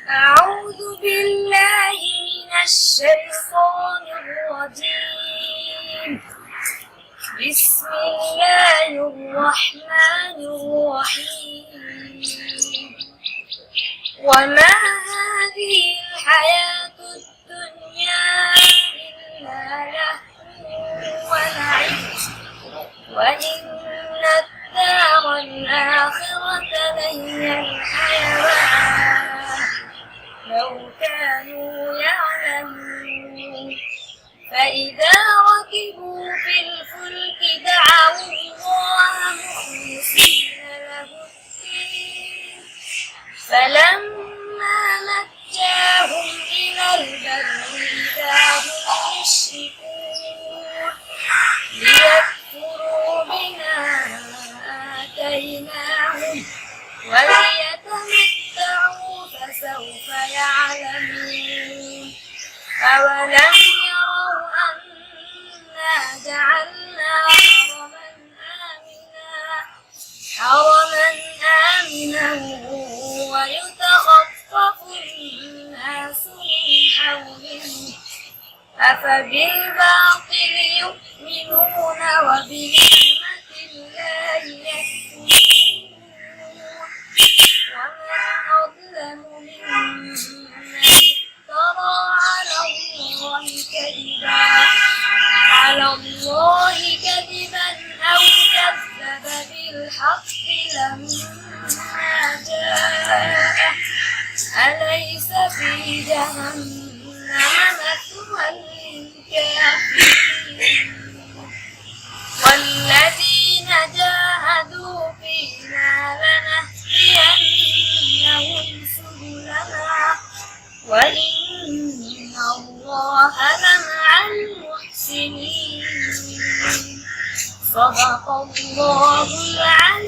أعوذ بالله من الشيطان الرجيم. بسم الله الرحمن الرحيم. وما هذه الحياة الدنيا إلا لهو ولعب وإن الدار الآخرة لهي الحيوان لو كانوا يعلمون. فإذا ركبوا في الفلك دعوا الله مخلصين له الدين فلما نجاهم إلى البر إذا هم يشركون ليكفروا بما آتيناهم وليتمتعوا فسوف يعلمون. أولم يروا أنا جعلنا حرما آمنا ويتخطف الناس من حولهم أفبالباطل يؤمنون وبنعمة الله يكفرون. ومن أظلم ممن افترى على الله كذبا أو كذب بالحق لما جاءه أليس في جهنم مثوى للكافرين. والذين جاهدوا فينا لنهدينهم سبلنا وإن الله لمع المحسنين. صدق الله العلي